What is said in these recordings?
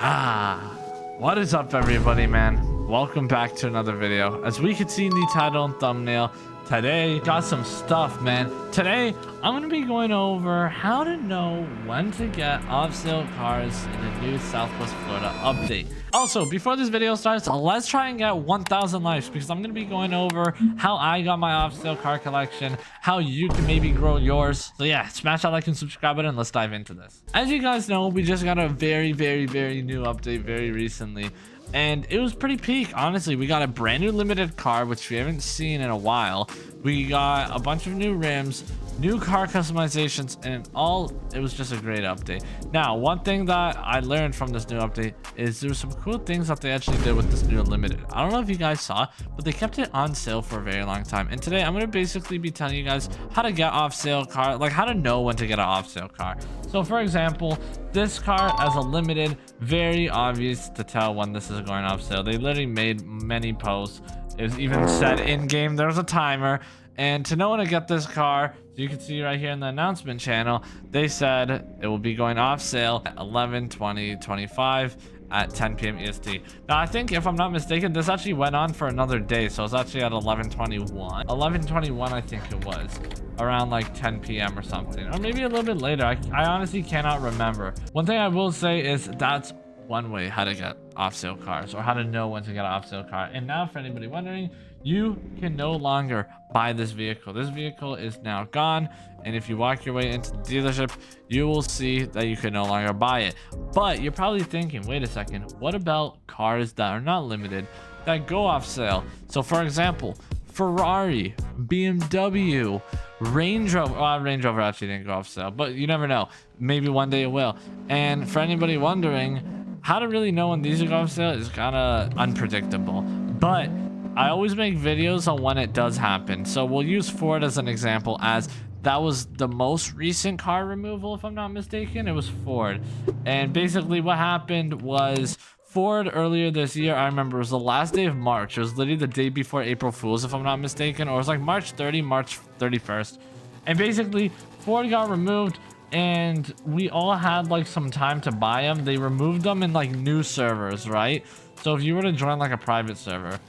What is up, everybody, man? Welcome back to another video. As we can see in the title and thumbnail, today got some stuff, man. Today I'm gonna be going over how to know when to get off-sale cars in the new Southwest Florida update. Also, before this video starts, let's try and get 1,000 likes because I'm gonna be going over how I got my off-sale car collection, how you can maybe grow yours. So yeah, smash that like and subscribe button and let's dive into this. As you guys know, we just got a very new update very recently. And it was pretty peak, honestly. We got a brand new limited car, which we haven't seen in a while. We got a bunch of new rims, new car customizations, and it was just a great update. Now, one thing that I learned from this new update is there's some cool things that they actually did with this new limited. I don't know if you guys saw, but they kept it on sale for a very long time. And today I'm going to basically be telling you guys how to get off sale car, like how to know when to get an off sale car. So for example, this car as a limited, very obvious to tell when this is going off sale. They literally made many posts. It was even said in game there's a timer. And to know when to get this car, you can see right here in the announcement channel, they said it will be going off sale at 11/20/25 at 10 p.m. EST. Now, I think if I'm not mistaken, this actually went on for another day. So it's actually at 11:21. 11:21, I think it was. Around like 10 p.m. or something. Or maybe a little bit later. I honestly cannot remember. One thing I will say is that's one way how to get off sale cars, or how to know when to get an off sale car. And now for anybody wondering, you can no longer buy this vehicle. This vehicle is now gone, and if you walk your way into the dealership, you will see that you can no longer buy it. But you're probably thinking, wait a second, what about cars that are not limited that go off sale? So for example, Ferrari, BMW, Range Rover. Range Rover actually didn't go off sale, but you never know, maybe one day it will. And for anybody wondering, how to really know when these go off sale is kind of unpredictable, but I always make videos on when it does happen. So we'll use Ford as an example, as that was the most recent car removal, if I'm not mistaken. It was Ford. And basically what happened was Ford earlier this year, I remember it was the last day of March. It was literally the day before April Fool's, if I'm not mistaken, or it was like March 31st. And basically Ford got removed, and we all had like some time to buy them. They removed them in like new servers, right? So if you were to join like a private server,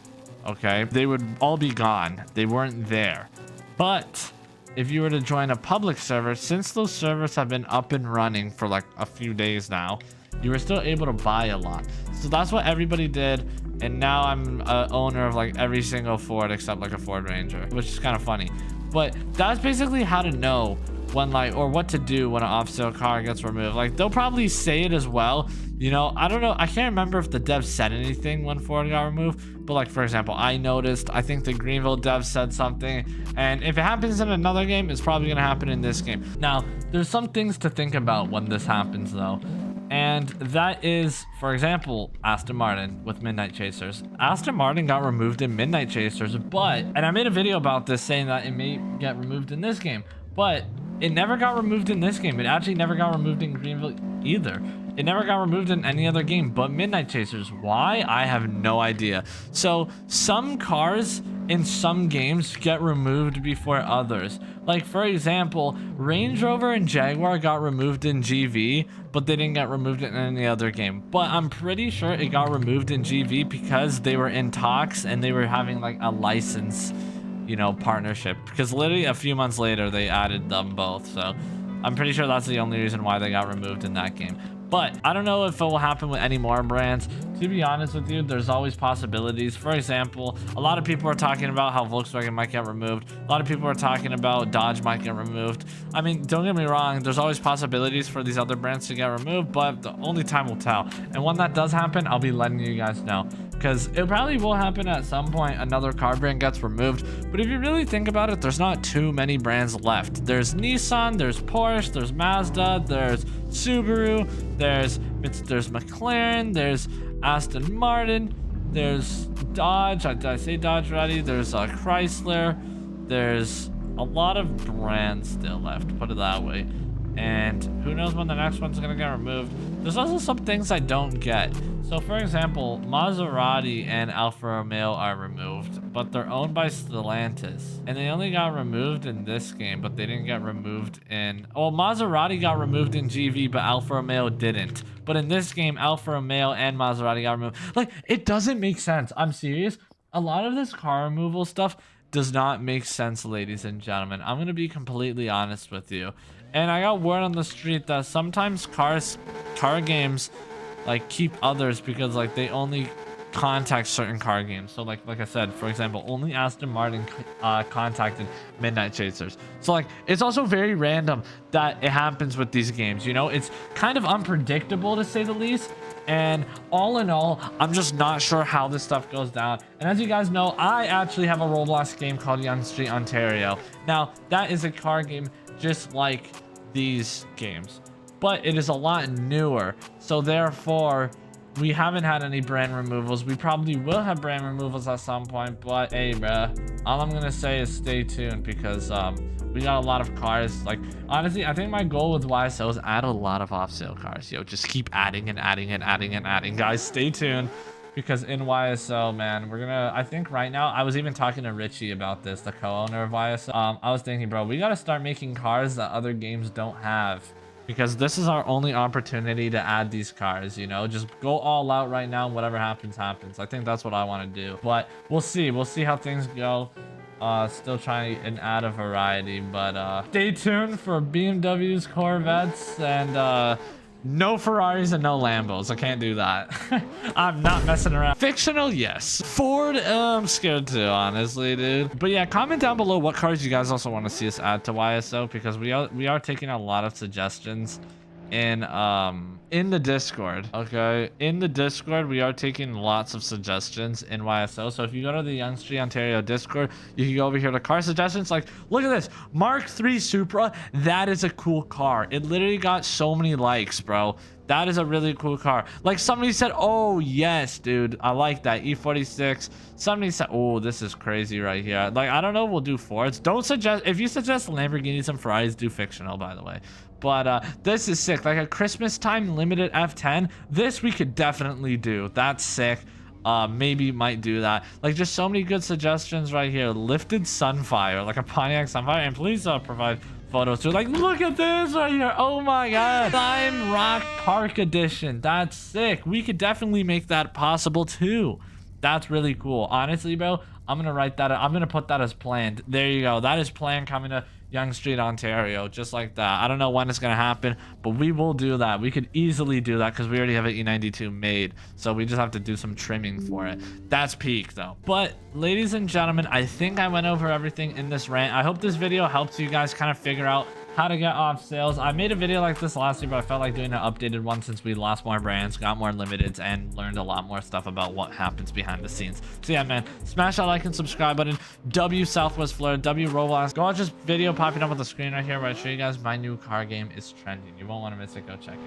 okay, they would all be gone. They weren't there. But if you were to join a public server, since those servers have been up and running for like a few days now, you were still able to buy a lot. So that's what everybody did. And now I'm an owner of like every single Ford except like a Ford Ranger, which is kind of funny. But that's basically how to know when, like, or what to do when an off-sale car gets removed. Like, they'll probably say it as well, you know. I don't know, I can't remember if the devs said anything when Ford got removed, but like, for example, I noticed, I think the Greenville devs said something, and if it happens in another game, it's probably gonna happen in this game. Now, there's some things to think about when this happens though, and that is, for example, Aston Martin with Midnight Chasers. Aston Martin got removed in Midnight Chasers, but, and I made a video about this saying that it may get removed in this game, but it never got removed in this game. It actually never got removed in Greenville either. It never got removed in any other game but Midnight Chasers. Why? I have no idea. So some cars in some games get removed before others. Like, for example, Range Rover and Jaguar got removed in GV, but they didn't get removed in any other game. But I'm pretty sure it got removed in GV because they were in talks and they were having like a license, you know, partnership, because literally a few months later they added them both. So I'm pretty sure that's the only reason why they got removed in that game. But I don't know if it will happen with any more brands. To be honest with you, there's always possibilities. For example, a lot of people are talking about how Volkswagen might get removed. A lot of people are talking about Dodge might get removed. I mean, don't get me wrong, there's always possibilities for these other brands to get removed, but the only time will tell. And when that does happen, I'll be letting you guys know, because it probably will happen at some point. Another car brand gets removed. But if you really think about it, there's not too many brands left. There's Nissan, there's Porsche, there's Mazda, there's Subaru, there's McLaren, there's Aston Martin, there's Dodge. Did I say Dodge already? There's Chrysler. There's a lot of brands still left, put it that way. And who knows when the next one's gonna get removed. There's also some things I don't get. So for example, Maserati and Alfa Romeo are removed, but they're owned by Stellantis. And they only got removed in this game, but they didn't get removed in... Well, Maserati got removed in GV, but Alfa Romeo didn't. But in this game, Alfa Romeo and Maserati got removed. Like, it doesn't make sense. I'm serious. A lot of this car removal stuff does not make sense, ladies and gentlemen. I'm gonna be completely honest with you. And I got word on the street that sometimes car games like keep others because like they only contact certain car games. So like I said, for example, only Aston Martin contacted Midnight Chasers. So like it's also very random that it happens with these games, you know? It's kind of unpredictable to say the least. And all in all, I'm just not sure how this stuff goes down. And as you guys know, I actually have a Roblox game called Young Street Ontario. Now, that is a car game just like these games, but it is a lot newer. So therefore, we haven't had any brand removals. We probably will have brand removals at some point, but hey, bruh, all I'm gonna say is stay tuned because we got a lot of cars. Like, honestly, I think my goal with YSO is add a lot of off-sale cars. Yo, just keep adding and adding and adding and adding. Guys, stay tuned because in YSO, man, we're gonna, I think right now, I was even talking to Richie about this, the co-owner of YSO. I was thinking, bro, we gotta start making cars that other games don't have. Because this is our only opportunity to add these cars, you know? Just go all out right now. Whatever happens, happens. I think that's what I want to do. But we'll see. We'll see how things go. Still trying and add a variety. But stay tuned for BMWs, Corvettes, and no Ferraris and no Lambos. I can't do that. I'm not messing around. Fictional, yes. Ford, I'm scared too, honestly, dude. But yeah, comment down below what cars you guys also want to see us add to YSO, because we are taking a lot of suggestions in the Discord. Okay, in the Discord we are taking lots of suggestions in YSO. So if you go to the Young Street Ontario Discord, you can go over here to car suggestions. Like, look at this Mark III Supra. That is a cool car. It literally got so many likes, bro. That is a really cool car. Like, somebody said, oh yes, dude, I like that E46. Somebody said, oh, this is crazy right here. Like, I don't know, we'll do Fords. Don't suggest, if you suggest Lamborghinis and Ferraris, do fictional, by the way. But this is sick. Like a Christmas time limited F10. This we could definitely do. That's sick. Maybe might do that. Like, just so many good suggestions right here. Lifted Sunfire, like a Pontiac Sunfire. And please provide photos too. Like, look at this right here. Oh my god. Lime Rock Park Edition. That's sick. We could definitely make that possible too. That's really cool. Honestly, bro, I'm gonna write that. I'm gonna put that as planned. There you go. That is planned coming to Young Street Ontario, just like that. I don't know when it's gonna happen, but we will do that. We could easily do that because we already have an E92 made, so we just have to do some trimming for it. That's peak though. But ladies and gentlemen, I think I went over everything in this rant. I hope this video helps you guys kind of figure out how to get off sales. I made a video like this last year, but I felt like doing an updated one since we lost more brands, got more limiteds, and learned a lot more stuff about what happens behind the scenes. So yeah, man, smash that like and subscribe button. W Southwest Florida, W Roblox. Go watch this video popping up on the screen right here where I show you guys my new car game is trending. You won't want to miss it. Go check it.